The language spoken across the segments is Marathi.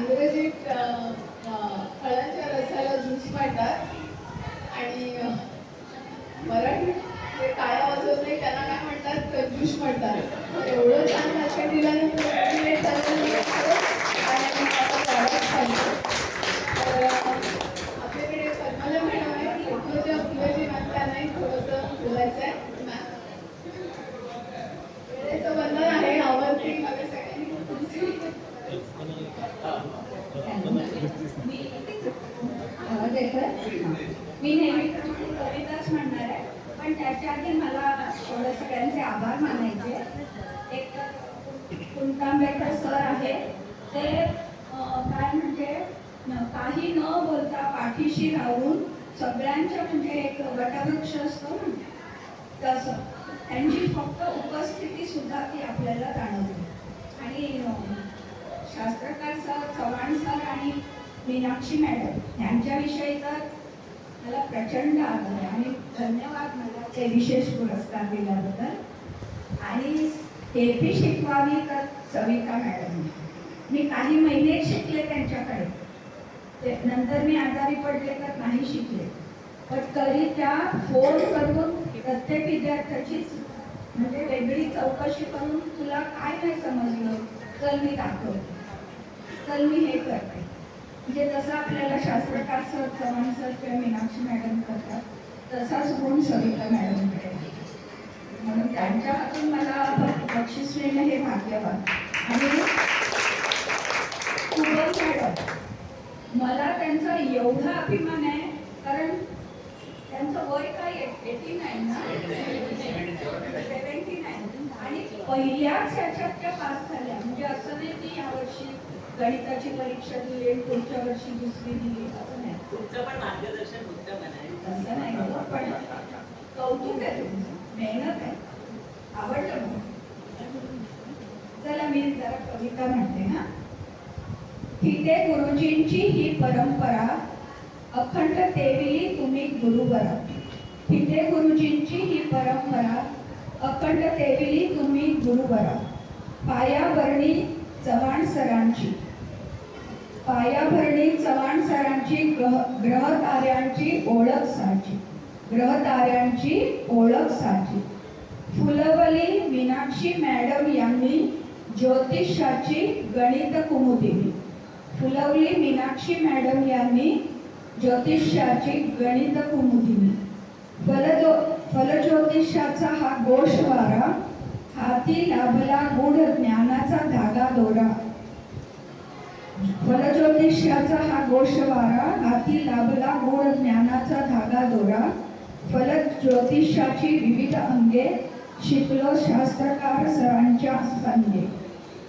इंग्रजीत फळांच्या रसाला ज्यूस म्हणतात आणि मराठीत जे टाळ्या वाजवत नाही त्यांना काय म्हणतात, कंजूस म्हणतात. एवढं छान भाषण दिल्यानंतर आणि तर आपल्याकडे पद्मजा मॅडम आहे, पद्मजा फुलेजी मॅम, त्यांनाही थोडंसं बोलायचं आहे. वेळेचं बंधन आहे, आवडती मी नेहमी कविताच म्हणणार आहे, पण त्याच्या आधी मला थोडं सगळ्यांचे आभार मानायचे. एक कुंटांबेकर सर आहे, ते काय म्हणजे काही न बोलता पाठीशी राहून सगळ्यांच्या म्हणजे एक वटवृक्ष असतो ना तसं, त्यांची फक्त उपस्थिती सुद्धा ती आपल्याला जाणवते. आणि शास्त्रकार सर, चव्हाण सर आणि मीनाक्षी मॅडम यांच्याविषयी तर मला प्रचंड आदर आहे आणि धन्यवाद मला ते विशेष पुरस्कार दिल्याबद्दल. आणि केपी शिकवावी तर सविता मॅडम. मी काही महिने शिकले त्यांच्याकडे, ते नंतर मी आजारी पडले तर नाही शिकले, पण तरी त्या फोन करून प्रत्येक विद्यार्थ्याचीच म्हणजे वेगळी चौकशी करून तुला काय नाही समजलं, चल मी दाखवते, चल मी हे करते. म्हणजे जसं आपल्याला शास्त्रकार सर, चव्हाण सर किंवा मीनाक्षी मॅडम करतात, तसाच गुण सविता मॅडमकडे. म्हणून त्यांच्या हातून मला बक्षीस मिळणं हे भाग्यवान. आणि खूपच मॅडम, मला त्यांचा एवढा अभिमान आहे, कारण त्यांचं वय काय 89 ना, 79, आणि पहिल्याच ह्याच्यात त्या पास झाल्या. म्हणजे असं नाही की यावर्षी गणिताची परीक्षा दिली आणि पुढच्या वर्षी दुसरी दिली, असं नाही. तुमचं पण मार्गदर्शन उत्तम आहे. असं नाही, पण कौतुक आहे तुमचं, मेहनत आहे, आवडलं मला. चला मी जरा कविता म्हणते हा. फिटे गुरुजींची ही परंपरा, अखंड तेविली तुम्ही गुरुबरा. फिटे गुरुजींची ही परंपरा, अखंड तेविली तुम्ही गुरुबरा. पायाभरणी चव्हाण सरांची, पायाभरणी चव्हाण सरांची ग्रहताऱ्यांची ओळख साची, ग्रहताऱ्यांची ओळख साची. फुलवली मीनाक्षी मॅडम यांनी ज्योतिषाची गणित कुमुदिनी. फुलवली मीनाक्षी मॅडम यांनी ज्योतिषाची गणित कुमुदिनी. फलज्योतिषाचा हा गोषवारा, हाती लाभला गूढ ज्ञानाचा धागा दोरा. फलज्योतिषाचा हा गोषवारा, हाती लाभला गूढ ज्ञानाचा धागा दोरा. फलज्योतिषाची विविध अंगे, शिकलो शास्त्रकार सरांच्या संगे.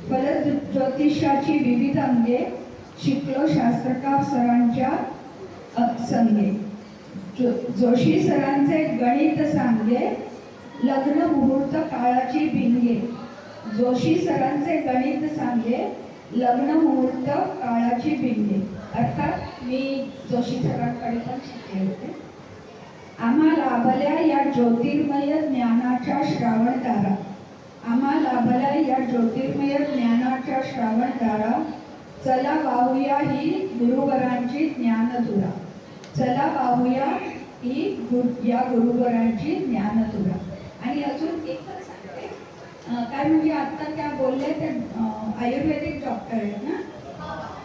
फलज्योतिषाची विविध अंगे, शिकलो शास्त्रकार सरांच्या संगे. जोशी सरांचे गणित सांगे, लग्न मुहूर्त काळाची बिंगे. जोशी सरांचे गणित सांगे, लग्न मुहूर्त काळाची बिंगे. अर्थात मी जोशी सरांकडे पण शिकले होते. आम्हा लाभल्या या ज्योतिर्मय ज्ञानाच्या श्रावणदारा. आम्हा लाभल्या या ज्योतिर्मय ज्ञानाच्या श्रावणदारा. चला वाहूया ही गुरुवरांची ज्ञानधुरा. चला वाहूया ही या गुरुवरांची ज्ञानधुरा. आणि अजून एकच सांगते, काय म्हणजे आता त्या बोलल्या त्या आयुर्वेदिक डॉक्टर आहेत ना.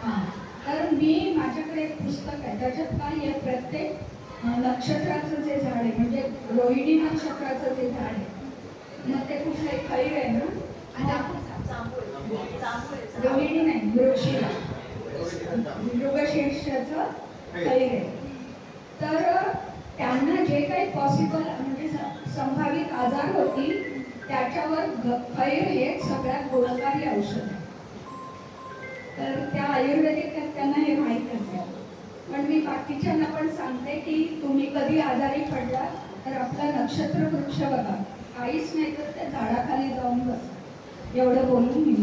हां, तर मी माझ्याकडे एक पुस्तक आहे, त्याच्यात काय आहे, प्रत्येक नक्षत्राचं जे झाड आहे, म्हणजे रोहिणी नक्षत्राचं जे झाड आहे, मग ते कुठलंही खैर आहे ना, रोहिणी नाही, मृगशिरा, मृगशीर्षाचं खैर आहे. तर त्यांना जे काही पॉसिबल म्हणजे संभावित आजार होतील त्याच्यावर खैर हे सगळ्यात गुणकारी औषध आहे. तर त्या आयुर्वेदिक त्यांना हे माहीत असेल. पण मी बाकीच्यांना पण सांगते की तुम्ही कधी आजारी पडला तर आपला नक्षत्र वृक्ष बघा, काहीच नाही तर त्या झाडाखाली जाऊन बसा. एवढं बोलून मी